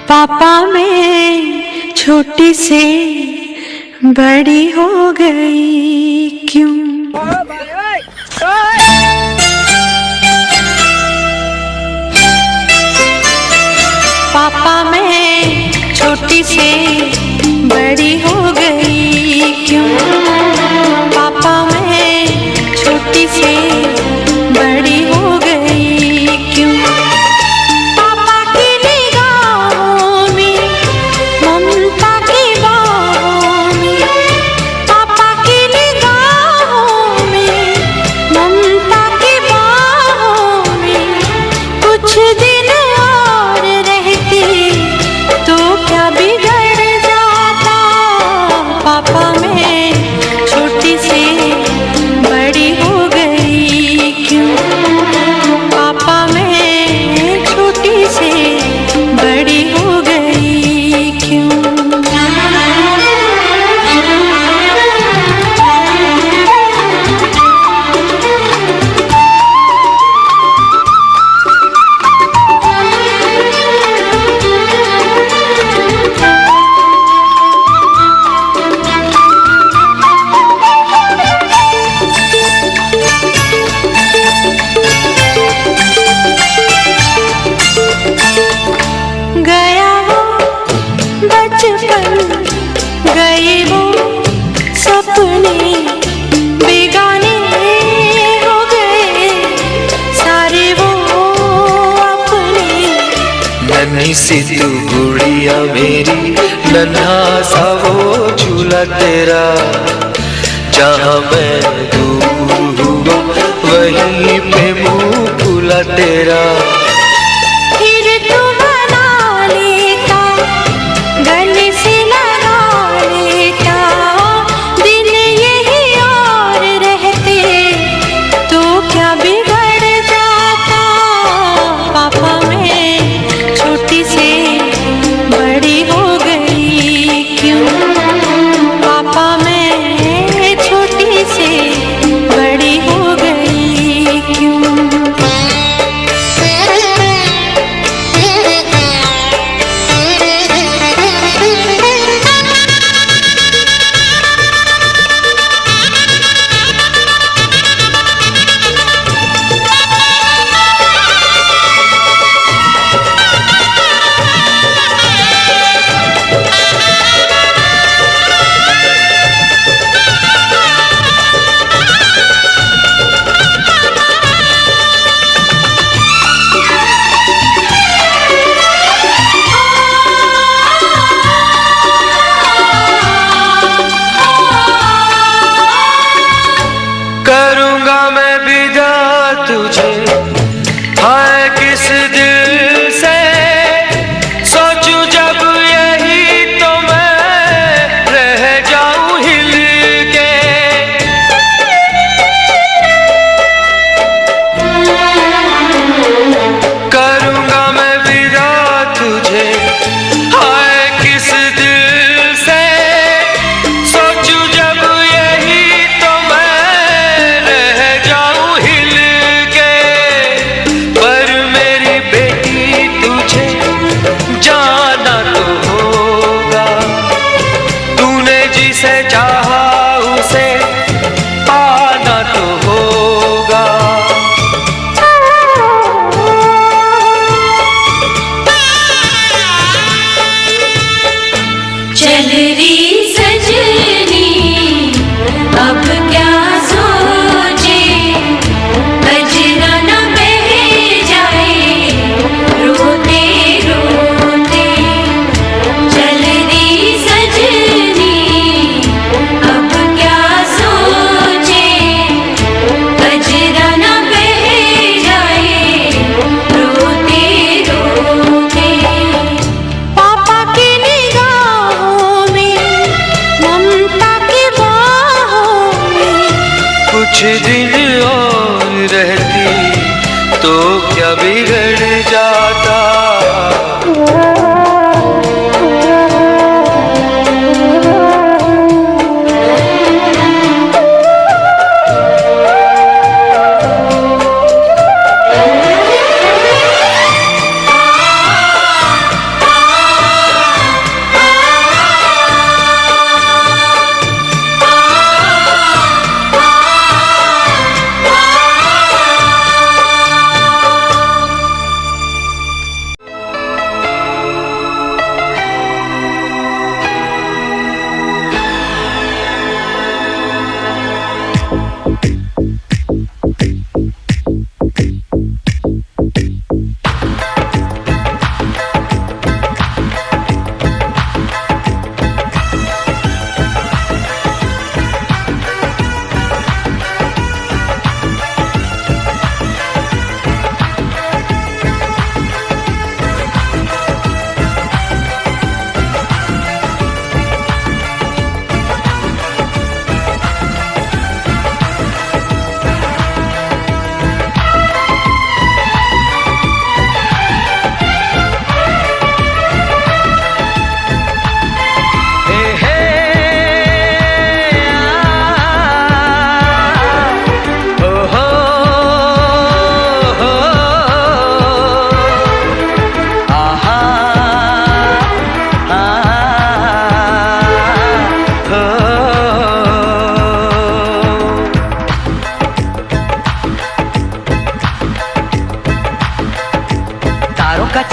पापा मैं छोटी से बड़ी हो गई क्यों? पापा मैं छोटी से बड़ी हो गई क्यों? पापा मैं छोटी से बड़ी हो गई क्यों? पापा की निगाहों में ममता की बाहों में, पापा की निगाहों में ममता की बाहों में कुछ दिन और रहती तो क्या बिगड़ जाता? पापा मैं छोटी से बड़ी हो गई क्यों? पापा मैं छोटी से बड़ी हो गई क्यों? गया वो बचपन, गए वो सपने, बेगाने हो गए सारे वो अपने। नन्ही सी तू गुड़िया मेरी, नन्हा सा वो झूला तेरा, जहाँ मैं दूर हुआ वहीं पे मुँह फूला तेरा। फिर तू बना लेता, गले से लगा लेता, दिन यही और रहते तो क्या बिगड़ जाता? पापा मैं छोटी से बड़ी हो गई क्यों? पापा मैं छोटी से बड़ी हो गई क्यों? करूँगा मैं विदा तुझे, हाय किस दिल से सोचूं जब यही तो मैं रह जाऊं हिल के। करूँगा मैं विदा तुझे, हाय किस दिल से सोचूं जब यही तो मैं रह जाऊं हिल के। पर मेरी बेटी तुझे जाना तो होगा, तूने जिसे चाहा उसे पाना तो होगा। चल रही सजनी अब क्या सोचे, बजरा न बह जाए रोते रोते। चल रही सजनी अब क्या सोचे, बजरा न बह जाए रोते रोते। पापा की निगाहों में ममता की बाहों में कुछ दिन और रहती तो क्या बिगड़ जाता? आ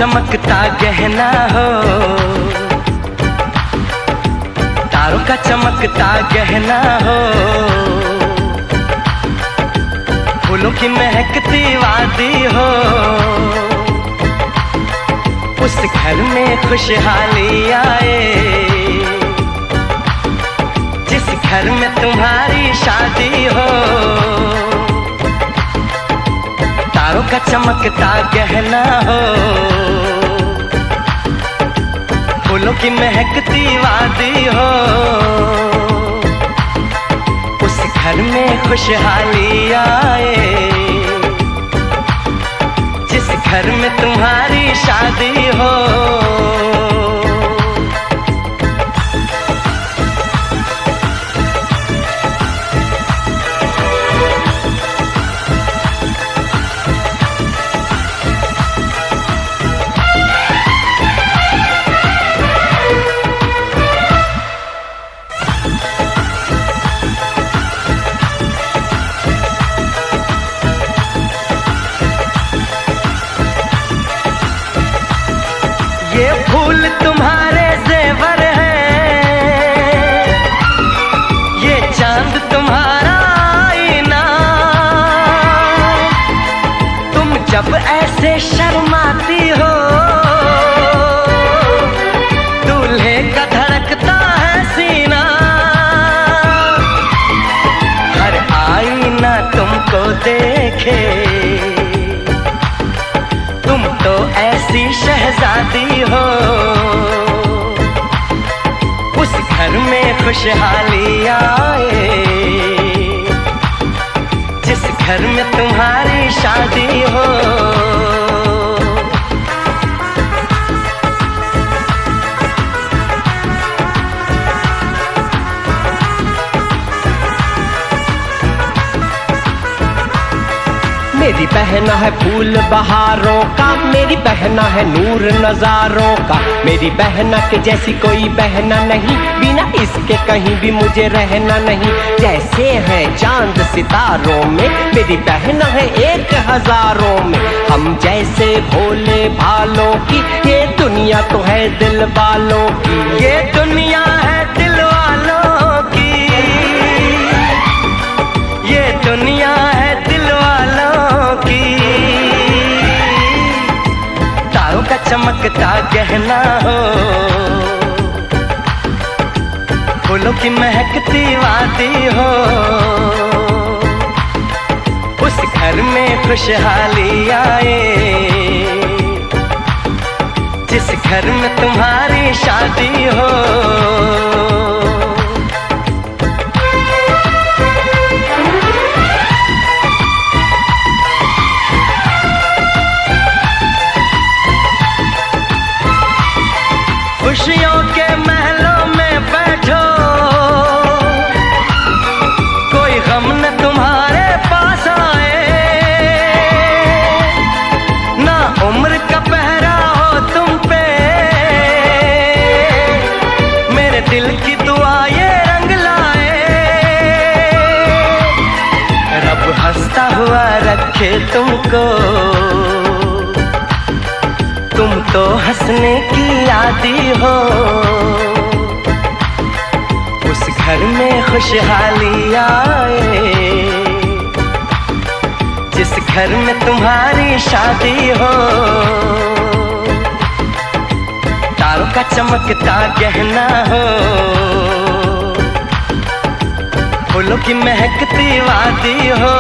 चमकता गहना हो, तारों का चमकता गहना हो, फूलों की महकती वादी हो, उस घर में खुशहाली आए, जिस घर में तुम्हारी शादी हो। तारों का चमकता गहना हो, फूलों की महकती वादी हो, उस घर में खुशहाली आए, जिस घर में तुम्हारी शादी हो। ये फूल तुम्हारे जेवर हैं, ये चांद तुम्हारा आईना, तुम जब ऐसे शर्माती हो, दूल्हे का धड़कता है सीना, हर आईना तुमको देखे, तुम तो ऐसी शहजादी हो, उस घर में खुशहाली आए, जिस घर में तुम्हारी शादी हो। मेरी बहना है फूल बहारों का, मेरी बहना है नूर नजारों का, मेरी बहना के जैसी कोई बहना नहीं, बिना इसके कहीं भी मुझे रहना नहीं। जैसे है चांद सितारों में, मेरी बहना है 1000 में, हम जैसे भोले भालों की, ये दुनिया तो है दिल वालों की, ये दुनिया है दिल वालों की, ये दुनिया है दिल वालों की। तारों का चमकता गहना हो, फूलों की महकती वादी हो, उस घर में खुशहाली आए, जिस घर में तुम्हारी शादी हो। खुशियों के महलों में बैठो, कोई गम न तुम्हारे पास आए, ना उम्र का पहरा हो तुम पे, मेरे दिल की दुआ ये रंग लाए, रब हंसता हुआ रखे तुमको, तुम तो हंसने की आदी हो, उस घर में खुशहाली आए, जिस घर में तुम्हारी शादी हो। तारों का चमकता गहना हो, फूलों की महकती वादी हो,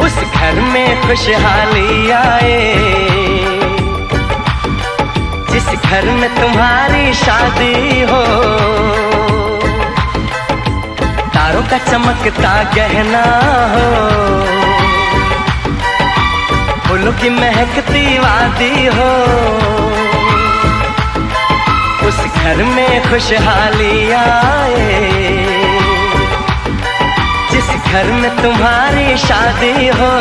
उस घर में खुशहाली आए, जिस घर में तुम्हारी शादी हो। तारों का चमकता गहना हो, फूलों की महकती वादी हो, उस घर में खुशहाली आए, जिस घर में तुम्हारी शादी हो।